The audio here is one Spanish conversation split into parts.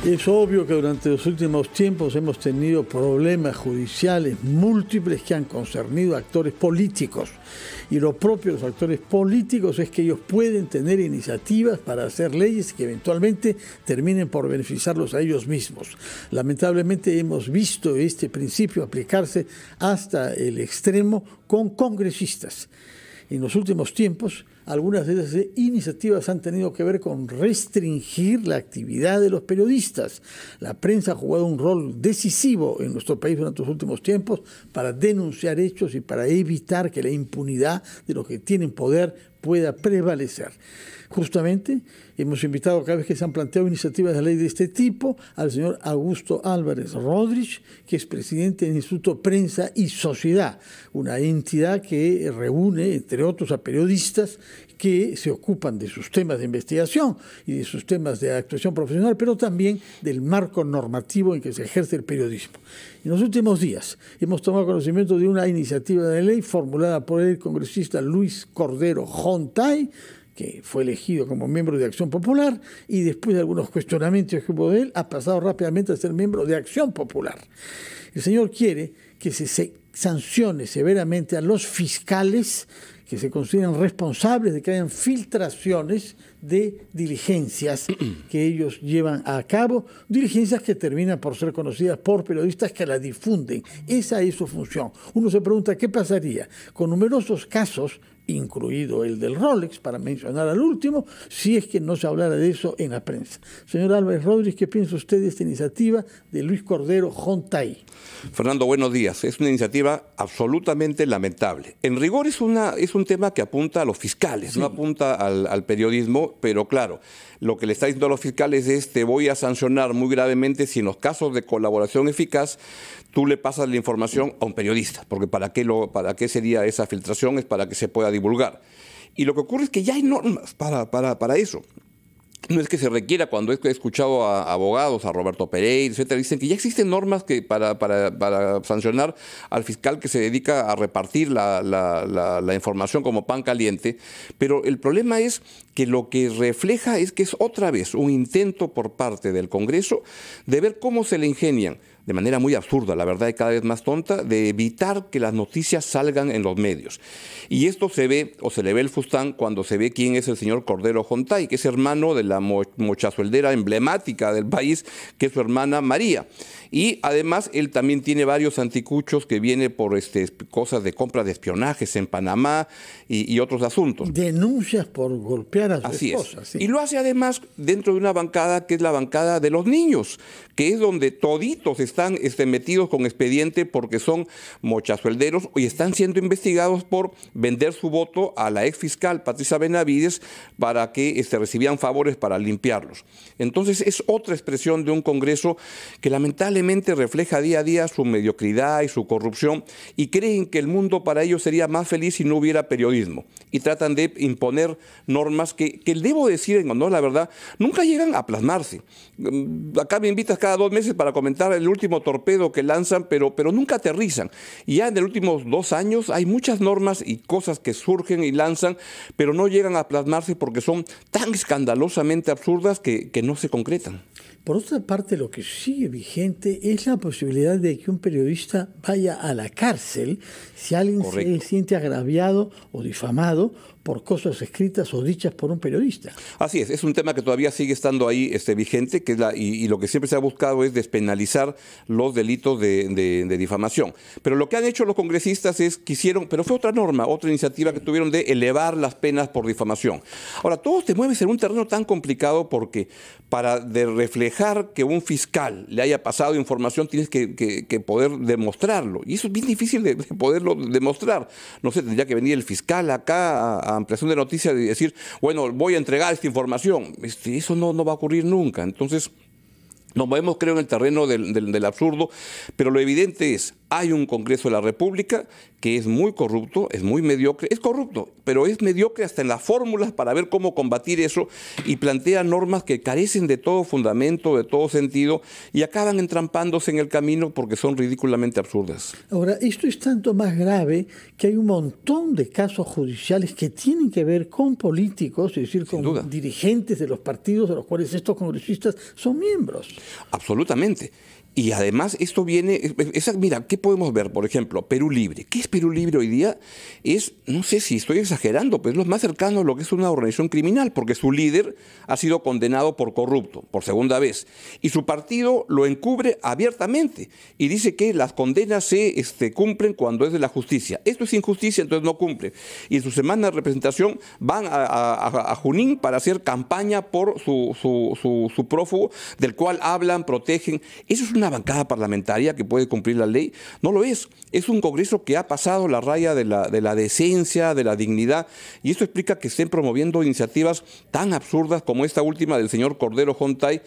Es obvio que durante los últimos tiempos hemos tenido problemas judiciales múltiples que han concernido a actores políticos. Y lo propio de los actores políticos es que ellos pueden tener iniciativas para hacer leyes que eventualmente terminen por beneficiarlos a ellos mismos. Lamentablemente hemos visto este principio aplicarse hasta el extremo con congresistas. En los últimos tiempos, algunas de esas iniciativas han tenido que ver con restringir la actividad de los periodistas. La prensa ha jugado un rol decisivo en nuestro país durante los últimos tiempos para denunciar hechos y para evitar que la impunidad de los que tienen poder pueda prevalecer. Justamente hemos invitado, cada vez que se han planteado iniciativas de ley de este tipo, al señor Augusto Álvarez Rodríguez, que es presidente del Instituto Prensa y Sociedad, una entidad que reúne, entre otros, a periodistas que se ocupan de sus temas de investigación y de sus temas de actuación profesional, pero también del marco normativo en que se ejerce el periodismo. En los últimos días hemos tomado conocimiento de una iniciativa de ley formulada por el congresista Luis Cordero Jontay, que fue elegido como miembro de Acción Popular y después de algunos cuestionamientos que hubo de él, ha pasado rápidamente a ser miembro de Acción Popular. El señor quiere que se sancione severamente a los fiscales que se consideran responsables de que hayan filtraciones de diligencias que ellos llevan a cabo, diligencias que terminan por ser conocidas por periodistas que las difunden. Esa es su función. Uno se pregunta qué pasaría con numerosos casos, incluido el del Rolex, para mencionar al último, si es que no se hablara de eso en la prensa. Señor Álvarez Rodríguez, ¿qué piensa usted de esta iniciativa de Luis Cordero Jontay? Fernando, buenos días. Es una iniciativa absolutamente lamentable. En rigor es un tema que apunta a los fiscales, sí, no apunta al periodismo, pero claro, lo que le está diciendo a los fiscales es: te voy a sancionar muy gravemente si en los casos de colaboración eficaz tú le pasas la información a un periodista, porque ¿para qué sería esa filtración? Es para que se pueda divulgar. Y lo que ocurre es que ya hay normas para eso. No es que se requiera, cuando he escuchado a abogados, a Roberto Pereira, etcétera, dicen que ya existen normas que para sancionar al fiscal que se dedica a repartir la información como pan caliente, pero el problema es que lo que refleja es que es otra vez un intento por parte del Congreso de ver cómo se le ingenian, de manera muy absurda, la verdad, y cada vez más tonta, de evitar que las noticias salgan en los medios. Y esto se ve, o se le ve el fustán, cuando se ve quién es el señor Cordero Jontay, que es hermano de la mochazueldera emblemática del país, que es su hermana María. Y además él también tiene varios anticuchos que viene por cosas de compra de espionajes en Panamá y otros asuntos. Denuncias por golpear a su esposa. Sí. Y lo hace además dentro de una bancada que es la bancada de los niños, que es donde toditos están metidos con expediente porque son mochazuelderos y están siendo investigados por vender su voto a la ex fiscal Patricia Benavides para que recibían favores para limpiarlos. Entonces es otra expresión de un Congreso que lamentablemente refleja día a día su mediocridad y su corrupción, y creen que el mundo para ellos sería más feliz si no hubiera periodismo, y tratan de imponer normas que debo decir, en honor, la verdad, nunca llegan a plasmarse. Acá me invitas cada 2 meses para comentar el último torpedo que lanzan, pero nunca aterrizan. Y ya en los últimos 2 años hay muchas normas y cosas que surgen y lanzan, pero no llegan a plasmarse porque son tan escandalosamente absurdas que no se concretan. Por otra parte, lo que sigue vigente es la posibilidad de que un periodista vaya a la cárcel si alguien se siente agraviado o difamado por cosas escritas o dichas por un periodista. Así es un tema que todavía sigue estando ahí vigente, que es y lo que siempre se ha buscado es despenalizar los delitos de difamación. Pero lo que han hecho los congresistas pero fue otra norma, otra iniciativa que tuvieron de elevar las penas por difamación. Ahora, todo te mueves en un terreno tan complicado porque para reflejar que un fiscal le haya pasado información tienes que poder demostrarlo. Y eso es bien difícil de poderlo demostrar. No sé, tendría que venir el fiscal acá a ampliación de noticias y decir, bueno, voy a entregar esta información. Eso no va a ocurrir nunca. Entonces, nos movemos, creo, en el terreno del absurdo, pero lo evidente es, Hay un Congreso de la República que es muy corrupto, es muy mediocre, es corrupto, pero es mediocre hasta en las fórmulas para ver cómo combatir eso y plantea normas que carecen de todo fundamento, de todo sentido y acaban entrampándose en el camino porque son ridículamente absurdas. Ahora, esto es tanto más grave que hay un montón de casos judiciales que tienen que ver con políticos, es decir, con dirigentes de los partidos de los cuales estos congresistas son miembros. Absolutamente. Y además esto viene, mira, ¿qué podemos ver? Por ejemplo, Perú Libre. ¿Qué es Perú Libre hoy día? Es, no sé si estoy exagerando, pero es lo más cercano a lo que es una organización criminal, porque su líder ha sido condenado por corrupto, por segunda vez. Y su partido lo encubre abiertamente y dice que las condenas se cumplen cuando es de la justicia. Esto es injusticia, entonces no cumple. Y en su semana de representación van a Junín para hacer campaña por su prófugo, del cual hablan, protegen. Eso es una bancada parlamentaria que puede cumplir la ley. No lo es. Es un Congreso que ha pasado la raya de la decencia, de la dignidad, y esto explica que estén promoviendo iniciativas tan absurdas como esta última del señor Cordero Jontay,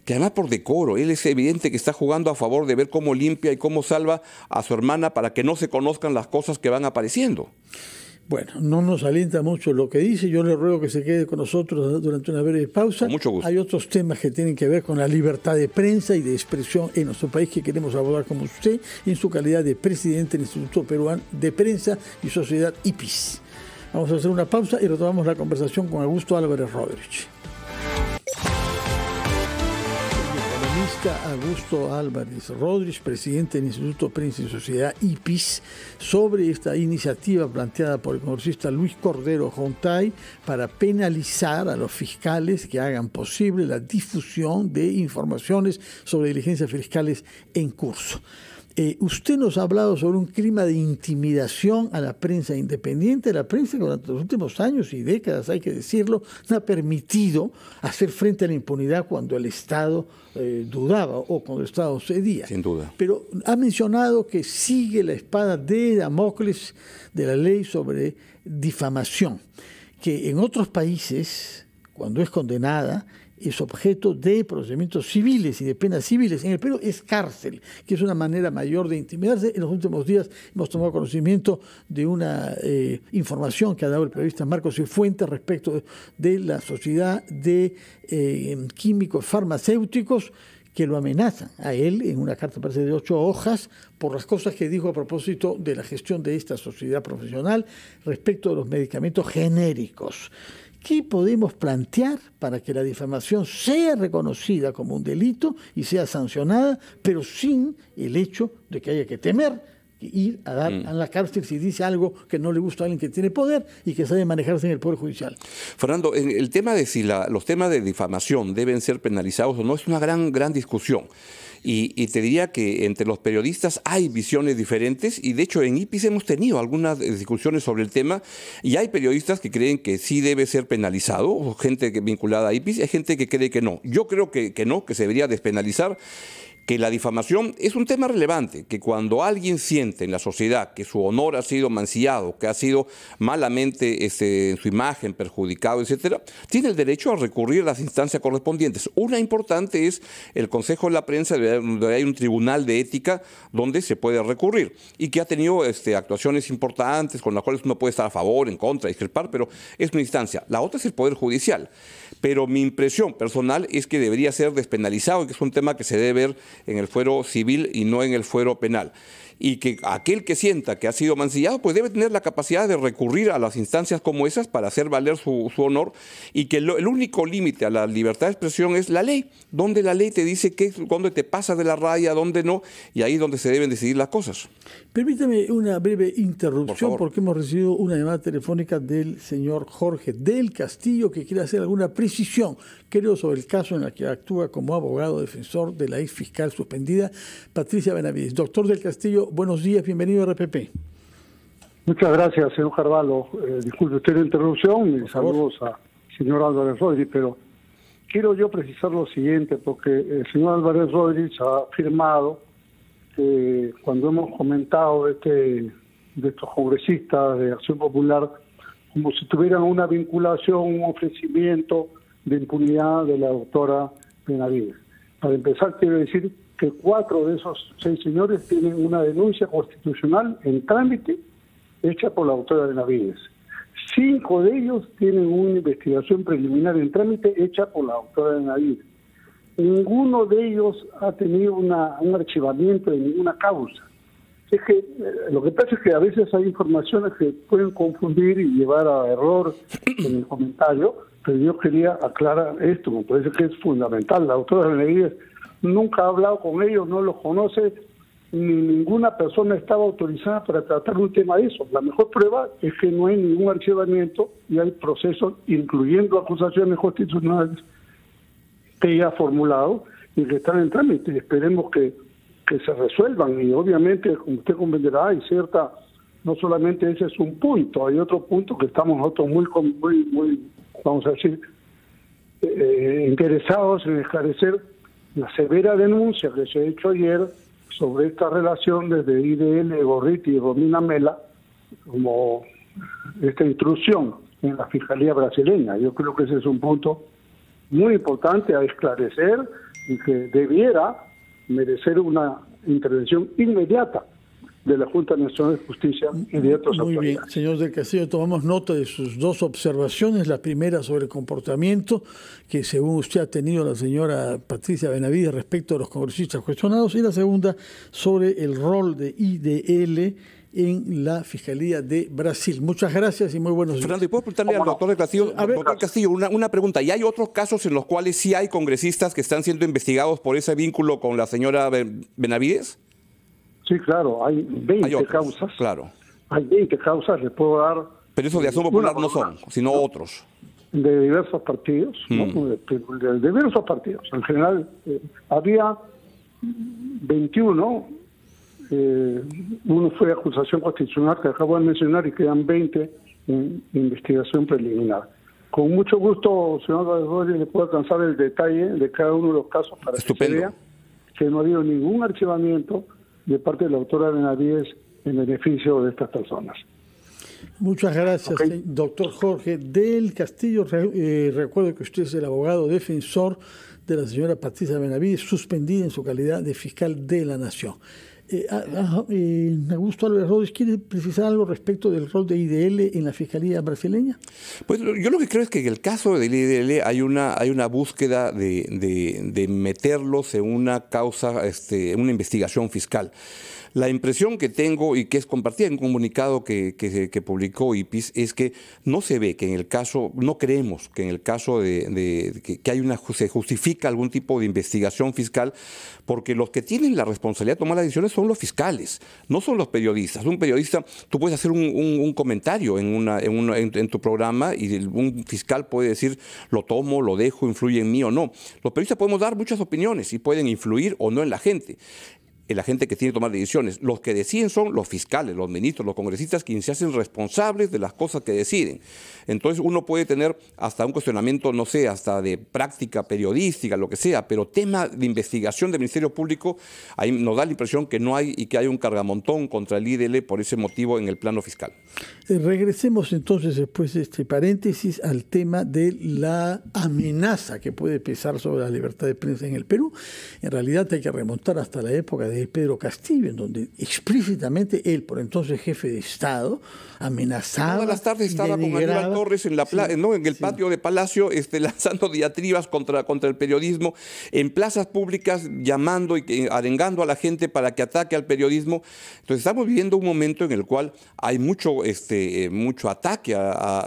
que además por decoro, él es evidente que está jugando a favor de ver cómo limpia y cómo salva a su hermana para que no se conozcan las cosas que van apareciendo. Bueno, no nos alienta mucho lo que dice. Yo le ruego que se quede con nosotros durante una breve pausa. Con mucho gusto. Hay otros temas que tienen que ver con la libertad de prensa y de expresión en nuestro país que queremos abordar con usted en su calidad de presidente del Instituto Peruano de Prensa y Sociedad IPIS. Vamos a hacer una pausa y retomamos la conversación con Augusto Álvarez Rodríguez. Augusto Álvarez Rodríguez, presidente del Instituto Prensa y Sociedad IPIS, sobre esta iniciativa planteada por el congresista Luis Cordero Jontay para penalizar a los fiscales que hagan posible la difusión de informaciones sobre diligencias fiscales en curso. Usted nos ha hablado sobre un clima de intimidación a la prensa independiente. La prensa que durante los últimos años y décadas, hay que decirlo, no ha permitido hacer frente a la impunidad cuando el Estado dudaba o cuando el Estado cedía. Sin duda. Pero ha mencionado que sigue la espada de Damocles de la ley sobre difamación, que en otros países, cuando es condenada, es objeto de procedimientos civiles y de penas civiles. En el Perú es cárcel, que es una manera mayor de intimidarse. En los últimos días hemos tomado conocimiento de una información que ha dado el periodista Marcos Cifuentes respecto de la sociedad de químicos farmacéuticos que lo amenazan a él en una carta, parece de 8 hojas, por las cosas que dijo a propósito de la gestión de esta sociedad profesional respecto de los medicamentos genéricos. ¿Qué podemos plantear para que la difamación sea reconocida como un delito y sea sancionada, pero sin el hecho de que haya que temer ir a dar a la cárcel si dice algo que no le gusta a alguien que tiene poder y que sabe manejarse en el Poder Judicial? Fernando, el tema de si los temas de difamación deben ser penalizados o no es una gran discusión. Y te diría que entre los periodistas hay visiones diferentes y de hecho en IPIS hemos tenido algunas discusiones sobre el tema y hay periodistas que creen que sí debe ser penalizado, o gente vinculada a IPIS, hay gente que cree que no. Yo creo que no, que se debería despenalizar, que la difamación es un tema relevante, que cuando alguien siente en la sociedad que su honor ha sido mancillado, que ha sido malamente en su imagen perjudicado, etcétera, tiene el derecho a recurrir a las instancias correspondientes. Una importante es el Consejo de la Prensa, donde hay un tribunal de ética donde se puede recurrir y que ha tenido actuaciones importantes con las cuales uno puede estar a favor, en contra, discrepar, pero es una instancia. La otra es el Poder Judicial. Pero mi impresión personal es que debería ser despenalizado y que es un tema que se debe ver en el fuero civil y no en el fuero penal. Y que aquel que sienta que ha sido mancillado, pues debe tener la capacidad de recurrir a las instancias como esas para hacer valer su honor, y que el único límite a la libertad de expresión es la ley, donde la ley te dice dónde te pasas de la raya, dónde no, y ahí es donde se deben decidir las cosas. Permítame una breve interrupción porque hemos recibido una llamada telefónica del señor Jorge del Castillo que quiere hacer alguna precisión, creo, sobre el caso en el que actúa como abogado defensor de la ex fiscal suspendida, Patricia Benavides. Doctor del Castillo, buenos días, bienvenido a RPP. Muchas gracias, señor Carvalho. Disculpe usted la interrupción y saludos al señor Álvarez Rodríguez, pero quiero yo precisar lo siguiente, porque el señor Álvarez Rodríguez ha afirmado que cuando hemos comentado de estos congresistas de Acción Popular, como si tuvieran una vinculación, un ofrecimiento de impunidad de la doctora Benavides. Para empezar, quiero decir que 4 de esos 6 señores tienen una denuncia constitucional en trámite hecha por la doctora Benavides. 5 de ellos tienen una investigación preliminar en trámite hecha por la doctora Benavides. Ninguno de ellos ha tenido un archivamiento de ninguna causa. Es que lo que pasa es que a veces hay informaciones que pueden confundir y llevar a error en el comentario, pero yo quería aclarar esto, me parece que es fundamental. La doctora Benavides nunca ha hablado con ellos, no los conoce, ni ninguna persona estaba autorizada para tratar un tema de eso. La mejor prueba es que no hay ningún archivamiento y hay procesos, incluyendo acusaciones constitucionales, que ella ha formulado y que están en trámite. Esperemos que se resuelvan, y obviamente, como usted comprenderá, hay cierta, no solamente ese es un punto, hay otro punto que estamos nosotros muy vamos a decir, interesados en esclarecer la severa denuncia que se ha hecho ayer sobre esta relación desde IDL, Gorriti y Romina Mela, como esta intrusión en la Fiscalía brasileña. Yo creo que ese es un punto muy importante a esclarecer y que debiera merecer una intervención inmediata de la Junta Nacional de Justicia y de otros autoridades. Muy bien, señor del Castillo, tomamos nota de sus 2 observaciones. La primera sobre el comportamiento que, según usted, ha tenido la señora Patricia Benavides respecto a los congresistas cuestionados, y la segunda sobre el rol de IDL en la Fiscalía de Brasil. Muchas gracias y muy buenos días. Fernando, ¿y puedo preguntarle al doctor Castillo, una pregunta? ¿Y hay otros casos en los cuales sí hay congresistas que están siendo investigados por ese vínculo con la señora Benavides? Sí, claro, hay 20 causas. Claro. Hay 20 causas, les puedo dar... Pero esos de Acción Popular no son, sino otros. De diversos partidos, ¿no? De diversos partidos. En general, había 21... uno fue acusación constitucional que acabo de mencionar y quedan 20 en investigación preliminar. Con mucho gusto, señor Rodríguez, le puedo alcanzar el detalle de cada uno de los casos para que se vea que no ha habido ningún archivamiento de parte de la doctora Benavides en beneficio de estas personas. Muchas gracias, doctor Jorge del Castillo. Recuerdo que usted es el abogado defensor de la señora Patricia Benavides, suspendida en su calidad de fiscal de la Nación. Augusto Álvarez Rodríguez, ¿quiere precisar algo respecto del rol de IDL en la Fiscalía brasileña? Pues yo lo que creo es que en el caso del IDL hay una búsqueda de meterlos en una causa, en una investigación fiscal. La impresión que tengo y que es compartida en un comunicado que publicó IPIS es que no se ve que en el caso, no creemos que en el caso se justifica algún tipo de investigación fiscal, porque los que tienen la responsabilidad de tomar las decisiones son los fiscales, no son los periodistas. Un periodista, tú puedes hacer un comentario en tu programa y un fiscal puede decir, lo tomo, lo dejo, influye en mí o no. Los periodistas podemos dar muchas opiniones y pueden influir o no en la gente que tiene que tomar decisiones. Los que deciden son los fiscales, los ministros, los congresistas, quienes se hacen responsables de las cosas que deciden. Entonces uno puede tener hasta un cuestionamiento, no sé, hasta de práctica periodística, lo que sea, pero tema de investigación del Ministerio Público, ahí nos da la impresión que no hay y que hay un cargamontón contra el IDL por ese motivo en el plano fiscal. Regresemos entonces, después de este paréntesis, al tema de la amenaza que puede pesar sobre la libertad de prensa en el Perú. En realidad hay que remontar hasta la época de Pedro Castillo, en donde explícitamente él, por entonces jefe de Estado, amenazaba. Todas las tardes estaba con Aníbal Torres en el patio de Palacio, lanzando diatribas contra el periodismo, en plazas públicas, llamando y arengando a la gente para que ataque al periodismo. Entonces estamos viviendo un momento en el cual hay mucho ataque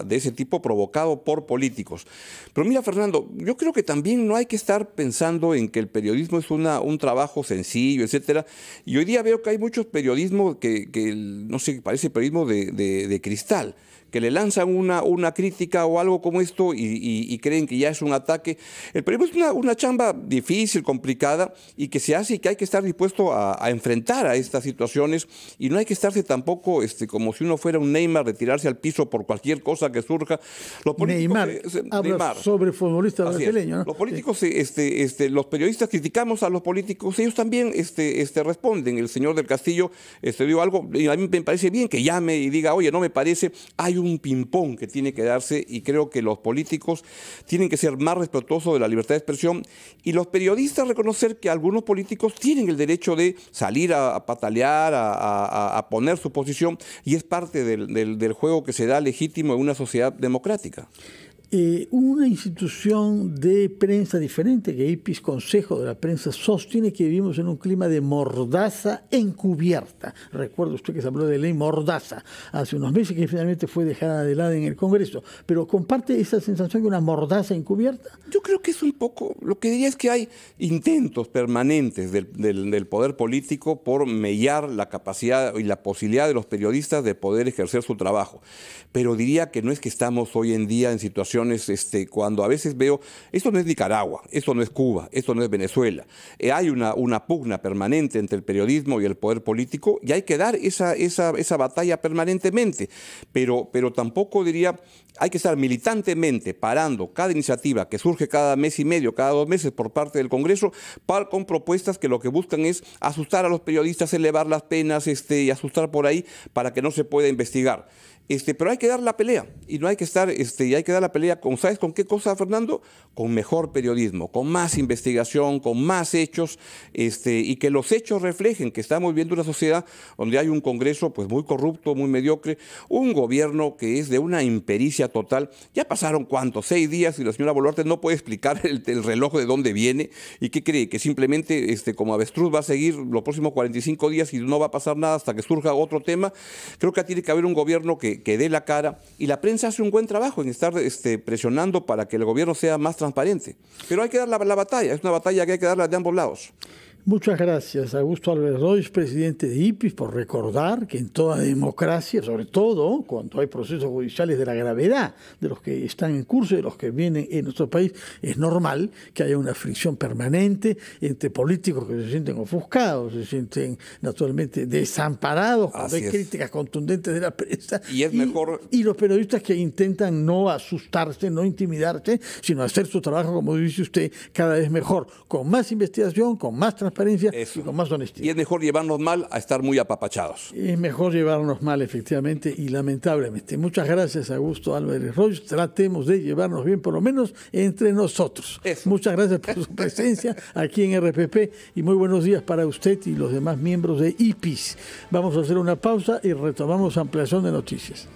de ese tipo provocado por políticos. Pero mira, Fernando, yo creo que también no hay que estar pensando en que el periodismo es un trabajo sencillo, etcétera. Y hoy día veo que hay muchos periodismos que no sé, parece periodismo de cristal, que le lanzan una crítica o algo como esto y creen que ya es un ataque. El periodismo es una chamba difícil, complicada, y que se hace y que hay que estar dispuesto a enfrentar a estas situaciones, y no hay que estarse tampoco como si uno fuera un Neymar de tirarse al piso por cualquier cosa que surja. Neymar sobre futbolista brasileño, ¿no? Los políticos, los periodistas criticamos a los políticos, ellos también responden. El señor del Castillo dio algo, y a mí me parece bien que llame y diga, oye, no me parece, hay un ping-pong que tiene que darse y creo que los políticos tienen que ser más respetuosos de la libertad de expresión y los periodistas reconocer que algunos políticos tienen el derecho de salir a patalear, a poner su posición y es parte del juego que se da legítimo en una sociedad democrática. Una institución de prensa diferente que IPIS, Consejo de la Prensa, sostiene que vivimos en un clima de mordaza encubierta. Recuerda usted que se habló de ley mordaza hace unos meses que finalmente fue dejada de lado en el Congreso. ¿Pero comparte esa sensación de una mordaza encubierta? Yo creo que es un poco, lo que diría es que hay intentos permanentes del poder político por mellar la capacidad y la posibilidad de los periodistas de poder ejercer su trabajo. Pero diría que no es que estamos hoy en día en situaciones cuando a veces veo, esto no es Nicaragua, esto no es Cuba, esto no es Venezuela. Hay una pugna permanente entre el periodismo y el poder político y hay que dar esa batalla permanentemente. Pero tampoco diría, hay que estar militantemente parando cada iniciativa que surge cada mes y medio, cada 2 meses por parte del Congreso, con propuestas que lo que buscan es asustar a los periodistas, elevar las penas y asustar por ahí para que no se pueda investigar. Pero hay que dar la pelea y no hay que estar, y hay que dar la pelea ¿sabes con qué cosa, Fernando? Con mejor periodismo, con más investigación, con más hechos, y que los hechos reflejen que estamos viviendo una sociedad donde hay un Congreso pues muy corrupto, muy mediocre, un gobierno que es de una impericia total. Ya pasaron ¿cuántos? 6 días y la señora Boluarte no puede explicar el reloj de dónde viene y qué cree, que simplemente como avestruz va a seguir los próximos 45 días y no va a pasar nada hasta que surja otro tema. Creo que tiene que haber un gobierno que dé la cara y la prensa hace un buen trabajo en estar presionando para que el gobierno sea más transparente. Pero hay que dar la batalla, es una batalla que hay que darla de ambos lados. Muchas gracias, Augusto Álvarez Rodríguez, presidente de IPIS, por recordar que en toda democracia, sobre todo cuando hay procesos judiciales de la gravedad de los que están en curso y de los que vienen en nuestro país, es normal que haya una fricción permanente entre políticos que se sienten ofuscados, se sienten naturalmente desamparados cuando hay críticas contundentes de la prensa. Y los periodistas que intentan no asustarse, no intimidarse, sino hacer su trabajo, como dice usted, cada vez mejor, con más investigación, con más transparencia y con más honestidad. Y es mejor llevarnos mal a estar muy apapachados. Es mejor llevarnos mal, efectivamente, y lamentablemente. Muchas gracias, Augusto Álvarez Rodríguez. Tratemos de llevarnos bien, por lo menos entre nosotros. Muchas gracias por su presencia aquí en RPP y muy buenos días para usted y los demás miembros de IPIS. Vamos a hacer una pausa y retomamos ampliación de noticias.